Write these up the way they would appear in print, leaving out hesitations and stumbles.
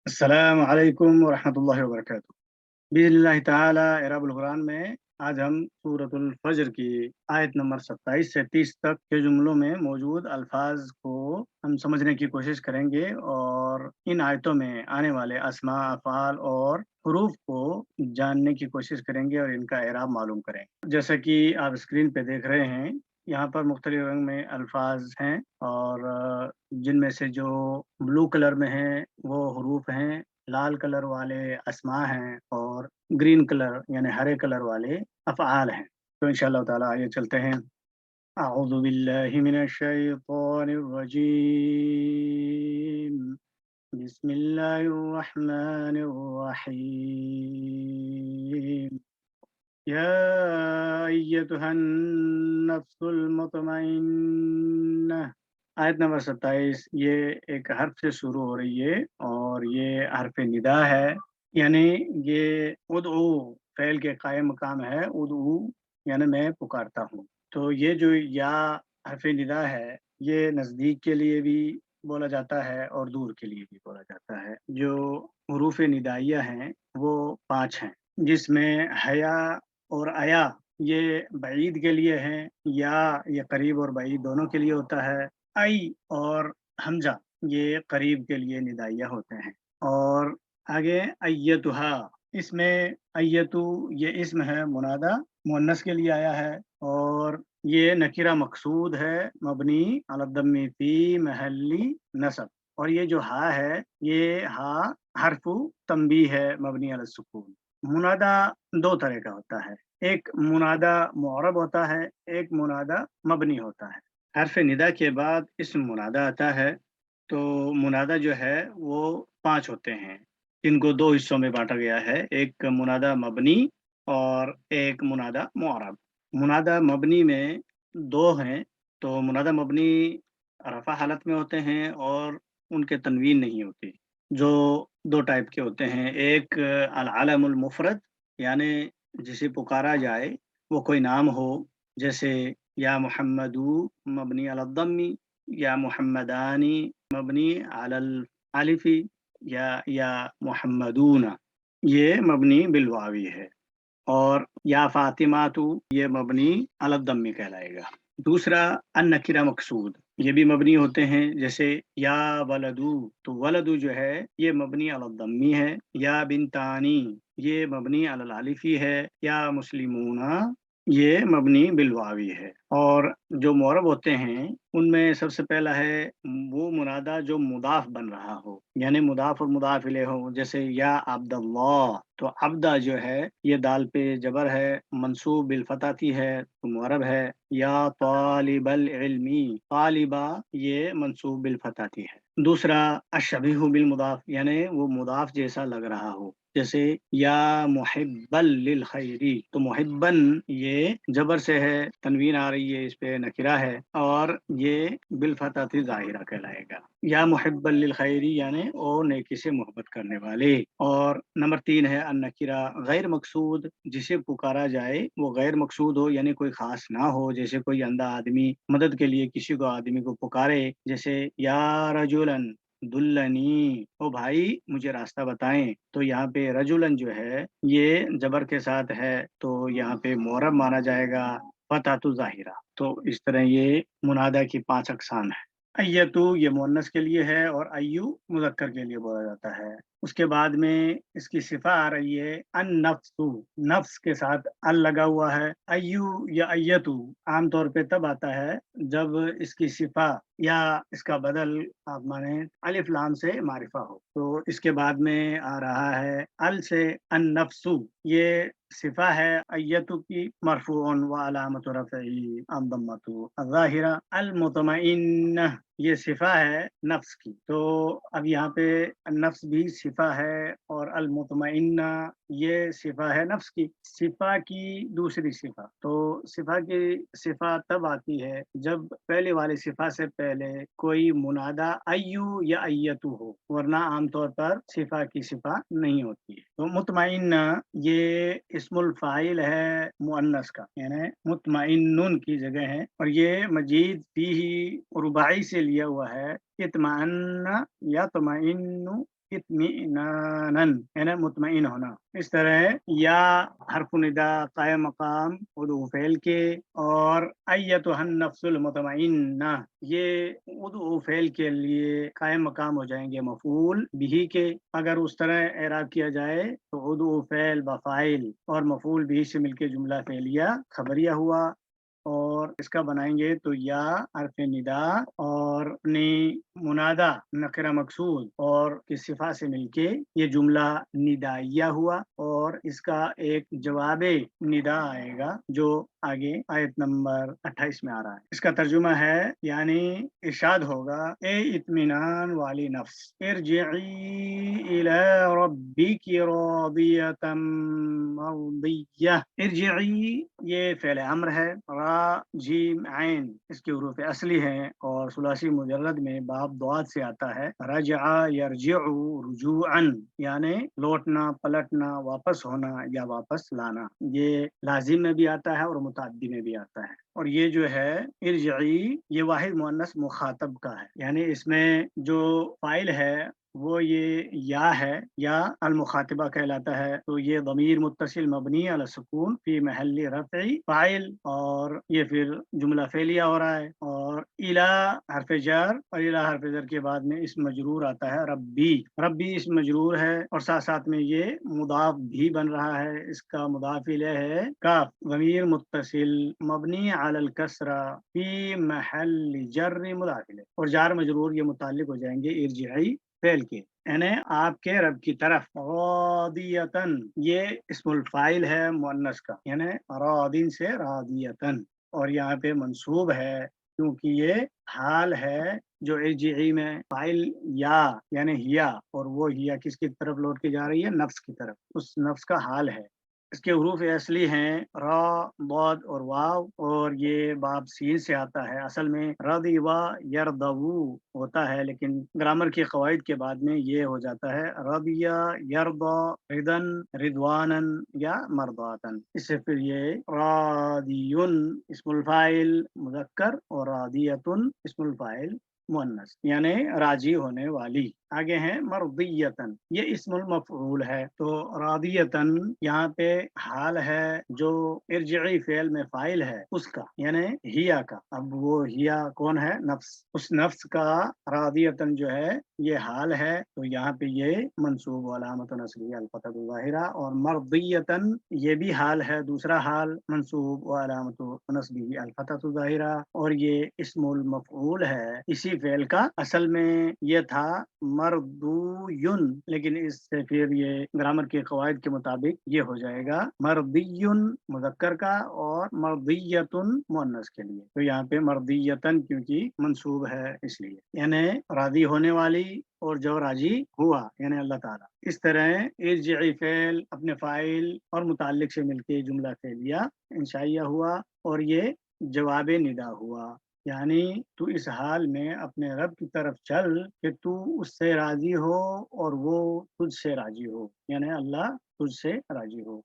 अस्सलाम वालेकुम वरहमतुल्लाहि वबरकातुहू। बिस्मिल्लाह ताला इराबुल कुरान में आज हम सूरतुल फज्र की आयत नंबर 27 से 30 तक के जुमलों में मौजूद अल्फाज को हम समझने की कोशिश करेंगे और इन आयतों में आने वाले अस्मा, अफ़आल और हरूफ को जानने की कोशिश करेंगे और इनका एराब मालूम करेंगे। जैसा कि आप स्क्रीन पे देख रहे हैं, यहाँ पर मुख्तलिफ रंग में अल्फाज हैं और जिनमें से जो ब्लू कलर में हैं वो हरूफ हैं, लाल कलर वाले अस्मा हैं और ग्रीन कलर यानी हरे कलर वाले अफ़आल हैं। तो इंशाअल्लाह ताला आइए चलते हैं। अऊज़ु बिल्लाहि मिनश शैतानिर रजीम। बिस्मिल्लाहिर रहमानिर रहीम। या अय्युहन नफ्सुल मुतमइन्नह। आयत नंबर 27 ये एक हर्फ से शुरू हो रही है और ये हर्फ निदा है, यानी ये उदऊ फ़ेल के कायम मकाम है। उदऊ यानी मैं पुकारता हूँ। तो ये जो या हर्फ निदा है, ये नज़दीक के लिए भी बोला जाता है और दूर के लिए भी बोला जाता है। जो हुरूफ निदाइया हैं वो 5 हैं, जिसमें हया और अया ये बईद के लिए हैं, या ये करीब और बईद दोनों के लिए होता है। आई और हमजा ये करीब के लिए निदाइया होते हैं। और आगे अय्यतुहा, इसमें अय्यतु ये इस्म है मुनादा, मुअन्नस के लिए आया है और ये नकीरा मकसूद है, मबनी अला दम्मी फी महल्ली नसब। और ये जो हा है, ये हा हर्फु तंबीह है, मबनी अला सुकून। मुनादा दो तरह का होता है, एक मुनादा मुअरब होता है, एक मुनादा मबनी होता है। हर्फ निदा के बाद इसम मुनादा आता है। तो मुनादा जो है वो 5 होते हैं, इनको 2 हिस्सों में बांटा गया है, एक मुनादा मबनी और एक मुनादा मुअरब। मुनादा मबनी में 2 हैं। तो मुनादा मबनी रफ़ा हालत में होते हैं और उनके तनवीन नहीं होती। जो 2 टाइप के होते हैं, एक अल अलमुल मुफ़रद यानी जिसे पुकारा जाए वो कोई नाम हो, जैसे या मुहम्मदू मबनी अला दम्मी, या मुहम्मदानी मबनी अलल अलिफी, या मुहम्मदूना ये मबनी बिल वावी है। और या फातिमातु ये मबनी अला दम्मी कहलाएगा। दूसरा अन-नकीरा मकसूद, ये भी मबनी होते हैं, जैसे या वलदू, तो वलदू जो है ये मबनी अला दम्मी है। या बिनतानी ये मबनी अलल अलिफी है। या मुस्लिमूना ये मबनी बिल वावी है। और जो मुअरब होते हैं उनमें सबसे पहला है वो मुनादा जो मुदाफ बन रहा हो, यानी मुदाफ और मुदाफ इलैह हो, जैसे या अब्दुल्लाह, तो अब्दा जो है ये दाल पे जबर है, मंसूब बिल फताती है तो मुअरब है। या तालिबल इल्मी, तालिबा ये मंसूब बिल फताती है। दूसरा अशबीहु बिल मुदाफ, यानी वो मुदाफ जैसा लग रहा हो, जैसे या मुहिब्बल लिल खैरी, तो मुहिब्बन ये जबर से है, तनवीन आ रही है, इस पे नकिरा है और ये बिल फताती जाहिरा कहलाएगा। या मुहिब्बल लिल खैरी यानी ओ नेकी से मोहब्बत करने वाले। और नंबर 3 है अन नकिरा गैर मकसूद, जिसे पुकारा जाए वो गैर मकसूद हो, यानी कोई खास ना हो, जैसे कोई अंधा आदमी मदद के लिए किसी को आदमी को पुकारे, जैसे या रजुलन दुल्लनी, ओ भाई मुझे रास्ता बताएं। तो यहाँ पे रजुलन जो है ये जबर के साथ है, तो यहाँ पे मुअर्रब माना जाएगा, फतातु जाहिरा। तो इस तरह ये मुनादा की 5 अक़साम है। अय्यतु ये मुअन्नस के लिए है और अय्यु मुज़क्कर के लिए बोला जाता है। उसके बाद में इसकी सिफा आ रही है अन-नफ्सु, नफ्स के साथ अल लगा हुआ है। अय्यु या अय्यतु आमतौर पे तब आता है जब इसकी सिफा या इसका बदल आप माने अलिफ लाम से मारिफा हो। तो इसके बाद में आ रहा है अल से अन-नफ्सु, ये सिफा है अय्यतु की, मरफूउन व अलामतु रफ़इही अद-दम्मतु अज़-ज़ाहिरा। अल-मुतमइन्नह ये सिफा है नफ्स की। तो अब यहाँ पे नफ्स भी सिफा है और अल-मुतमइन्ना ये सिफा है नफ्स की। सिफा की दूसरी सिफा, तो सिफा की सिफा तब आती है जब पहले वाली सिफा से पहले कोई मुनादा अय्यु या अय्यतु हो, वरना आमतौर पर सिफा की सिफा नहीं होती है। तो मुतमइन्ना ये इस्मुल फ़ाइल है मुअन्नस का, यानी मुतमइन्नुन की जगह है और ये मजीद फीही रुबाई से लिया हुआ है। इत्मअन्ना यत्मइन्नु इत्मीनानन यानी मुतमईन होना। इस तरह या हरफ निदा कायम मकाम उदू फेल के, और अय्यतुहन नफ्सुल मुतमईन्ना ये उदू फेल के लिए कायम मकाम हो जाएंगे मफूल बिही के। अगर उस तरह एराब किया जाए तो उदू फेल बफाइल और मफूल बिही से मिलके जुमला फेलिया खबरिया हुआ। और इसका बनाएंगे तो या हरफ निदा और अपनी मुनादा नकरा मकसूद और की सिफा से मिलके ये जुमला निदाइया हुआ। और इसका एक जवाबे निदा आएगा जो आगे आयत नंबर 28 में आ रहा है। इसका तर्जुमा है यानी इरशाद होगा, ए इत्मीनान वाली नफ्स, इरजिई इला रब्बिकी रादियतम मर्दिय्या। इरजिई ये फेल अम्र है, रा जीम आइन इसके हुरूफ असली हैं और सुलासी मुजर्रद में बाब दुआत से आता है। रजआ यरजिउ रुजूअन यानी लौटना, पलटना, वापस होना या वापस लाना। ये लाजिम में भी आता है और मुतअद्दी में भी आता है। और ये जो है इरजिई ये वाहिद मुअन्नस मुखातब का है, यानी इसमें जो फाइल है वो ये या है, या अल मुखातिबा कहलाता है। तो ये ज़मीर मुत्तसिल मबनी अला सुकून फी महल्ली रफ़ई फाइल, और ये फिर जुमला फेलिया हो रहा है। और इला हरफ जर, और इला हरफ जर के बाद में इस्म मजरूर आता है रब्बी। रब्बी इस्म मजरूर है और साथ साथ में ये मुदाफ भी बन रहा है। इसका मुदाफ इलैह है काफ, ज़मीर मुत्तसिल मबनी अलल कसरा फी महल्ली जर्र मुदाफ इलैह, और जार मजरूर ये मुताल्लिक हो जाएंगे इरजिई फेल के, यानी आपके रब की तरफ। रादियतन ये इस्मुल फाइल है मुअन्नस का, यानी रादिन से रादियतन, और यहाँ पे मंसूब है क्योंकि ये हाल है जो इरजिई में फाइल या यानी हिया, और वो हिया किसकी तरफ लौट के जा रही है, नफ्स की तरफ, उस नफ्स का हाल है। इसके हरूफ असली हैं रा, बौद और वाव, और ये बाब सीन से आता है। असल में रदी व यरदवू होता है, लेकिन ग्रामर के कवायद के बाद में ये हो जाता है रदिया यरदा रिदन रिदवानन या मरदातन। इससे फिर ये रादियुन इस्मुल फाइल मुज़क्कर और रादियतुन इस्मुल फाइल मुअन्नस यानी राजी होने वाली। आगे है मर्दियतन, ये इस्मुल मफऊल है। तो रादियतन यहाँ पे हाल है जो इरजिई फेल में फाइल है उसका, यानी हिया का। अब वो हिया कौन है, नफ्स, उस नफ्स का रादियतन जो है ये हाल है। तो यहाँ पे ये मंसूब व अलामत नस्बिही अल फतहु ज़ाहिरा, और मर्दियतन ये भी हाल है, दूसरा हाल मंसूब व अलामत नस्बिही अल फतहु ज़ाहिरा, और ये इस्मुल मफऊल है इसी फेल का। असल में ये था मरदूयुन, लेकिन इससे फिर ये ग्रामर के कवायद के मुताबिक ये हो जाएगा मर्दियुन मुज़क्कर का और मर्दियतुन मुअन्नस के लिए। तो यहाँ पे मर्दियतन क्योंकि मंसूब है इसलिए, यानी राजी होने वाली और जो राजी हुआ यानी अल्लाह ताला। इस तरह इरजिई फेल अपने फाइल और मुताल्लिक से मिलके जुमला फेलिया इंशाइया हुआ, और ये जवाब निदा हुआ, यानी तू इस हाल में अपने रब की तरफ चल कि तू उससे राजी हो और वो तुझसे राजी हो, यानी अल्लाह तुझसे राजी हो।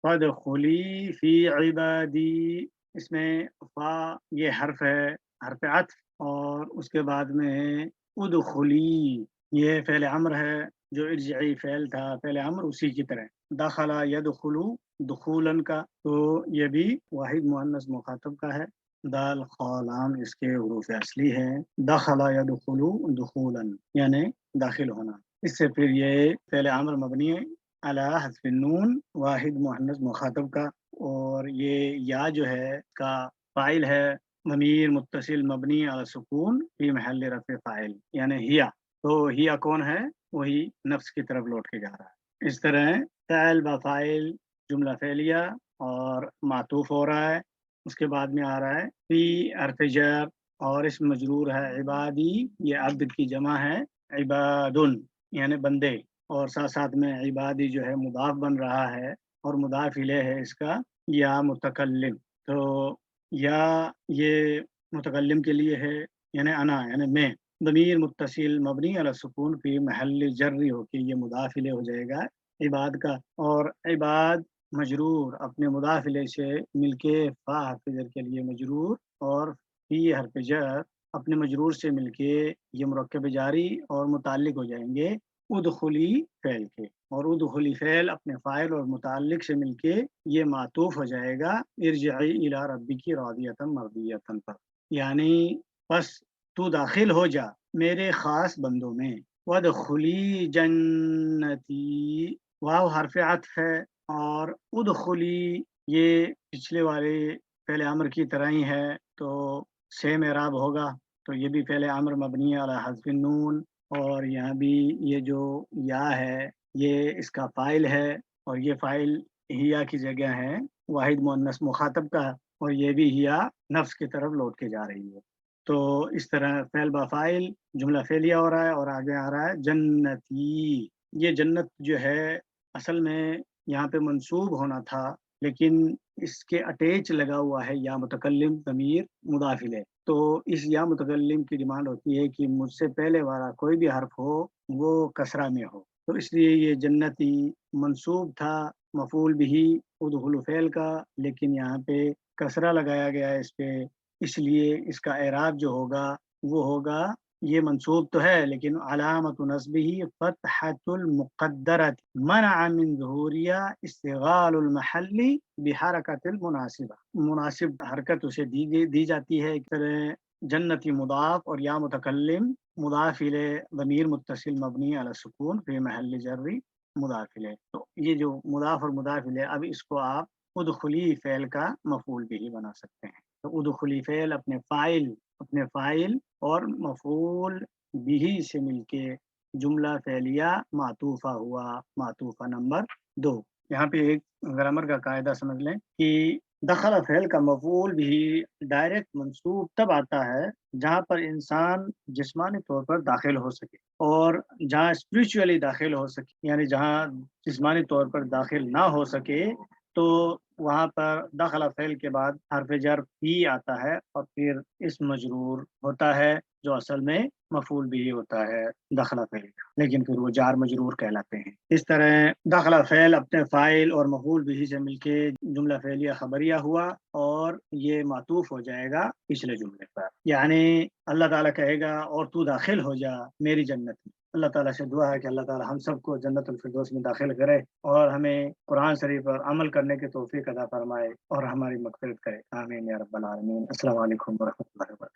फदखुली फी इबादी, इसमें फा ये हर्फ है, हर्फ अत्फ, और उसके बाद में है उदखुली, ये फ़ेल अम्र है जो इरजिई फ़ेल था, फ़ेल अम्र उसी की तरह। दखला यदखुलू दुखूलन का, तो ये भी वाहिद मुअन्नस मुखातब का है। दाल ख़ालाम इसके हुरूफ असली हैं। दखला यदखुलू दुखूलन यानी दाखिल होना। इससे फिर ये फ़ेल अम्र मबनी है अला हज़्फ़िन नून, वाहिद मुअन्नस मुखातब का, और ये या जो है का फ़ाइल है ज़मीर मुत्तसिल मबनी अला सुकून फ़ी महल्ल रफ़्इ फ़ाइल, यानी हिया। तो हिया कौन है, वही नफ्स की तरफ लौट के जा रहा है। इस तरह फ़ैल ब फ़ाइल जुमला फ़ेलिया और मातूफ हो रहा है। उसके बाद में आ रहा है फ़ी हर्फ़ जर, और इसम मजरूर है इबादी, ये अब्द की जमा है इबादुन यानी बंदे, और साथ साथ में इबादी जो है मुदाफ बन रहा है और मुदाफ इलैह है इसका या मुतकल्लिम। तो या ये मुतकल्लिम के लिए है, यानी अना यानी मैं। ज़मीर मुत्तसिल मबनी अला सुकून फी महल्ल जर्री होके ये मुदाफ इलैह हो जाएगा इबाद का, और इबाद मजरूर अपने मुदाफ इलैह से मिलके फा हर्फ जर के लिए मजरूर, और फी हर्फ जर अपने मजरूर से मिलके ये मुरक्कब जारी और मुताल्लिक हो जाएंगे ادخلی فعل کے، اور ادخلی فعل اپنے فاعل اور متعلق سے مل کے یہ معطوف ہو جائے گا ارجعی الی ربکی راضیۃ مرضیۃ پر، یعنی بس تو داخل ہو جا میرے خاص بندوں میں، وادخلی جنتی، واو حرف عطف ہے، اور ادخلی یہ پچھلے والے فعل امر کی طرح ہی ہے، تو سیم اعراب ہوگا، تو یہ بھی فعل امر مبنی علی حذف النون، اور یہاں بھی یہ جو یا ہے یہ اس کا فاعل ہے، اور یہ فاعل ہیا کی جگہ ہے واحد مؤنث مخاطب کا، اور یہ بھی ہیا نفس کی طرف لوٹ کے جا رہی ہے، تو اس طرح فعل با فاعل جملہ فعلیہ ہو رہا ہے، اور آگے آ رہا ہے جنتی، یہ جنت جو ہے اصل میں یہاں پہ منصوب ہونا تھا، لیکن اس کے اٹیچ لگا ہوا ہے یا متکلم ضمیر مضاف الیہ، تو اس یا متکلم کی ڈیمانڈ ہوتی ہے کہ مجھ سے پہلے والا کوئی بھی حرف ہو وہ کسرہ میں ہو، تو اس لیے یہ جنتی منصوب تھا مفعول بھی ادخل فعل کا، لیکن یہاں پہ کسرہ لگایا گیا ہے اس پہ، اس لیے اس کا اعراب جو ہوگا وہ ہوگا، یہ منصوب تو ہے لیکن علامت نصبه فتحة المقدرة منع من ظہوریہ استغال المحل بحرکت المناسبہ، مناسب حرکت اسے دی جاتی ہے، اس طرح جنتی مضاف اور یا متکلم مضاف الیہ ضمیر متصل مبنی علی السکون فی محل جر مضاف الیہ، تو یہ جو مضاف اور مضاف الیہ اب اس کو آپ ادخلی فعل کا مفعول بھی بنا سکتے ہیں، تو ادخلی فعل اپنے فاعل اور مفعول بھی سے مل کے جملہ فعلیہ معطوفہ ہوا، معطوفہ نمبر 2۔ یہاں پہ ایک گرامر کا قاعدہ سمجھ لیں کہ دخل فعل کا مفعول بھی ڈائریکٹ منصوب تب آتا ہے جہاں پر انسان جسمانی طور پر داخل ہو سکے، اور جہاں اسپریچولی داخل ہو سکے، یعنی جہاں جسمانی طور پر داخل نہ ہو سکے تو وہاں پر دخل فعل کے بعد حرف جر بھی آتا ہے، اور پھر اسم مجرور ہوتا ہے جو اصل میں مفعول بھی ہوتا ہے دخل فعل کا، لیکن پھر وہ جار مجرور کہلاتے ہیں۔ اس طرح دخل فعل اپنے فاعل اور مفعول بھی سے مل کے جملہ فعلیہ خبریہ ہوا، اور یہ معطوف ہو جائے گا پچھلے جملے پر، یعنی اللہ تعالیٰ کہے گا اور تو داخل ہو جا میری جنت میں۔ اللہ تعالیٰ سے دعا ہے کہ اللہ تعالیٰ ہم سب کو جنت الفردوس میں داخل کرے، اور ہمیں قرآن شریف پر عمل کرنے کی توفیق عطا فرمائے، اور ہماری مغفرت کرے، آمین یا رب العالمین۔ السلام علیکم ورحمۃ اللہ وبرکاتہ۔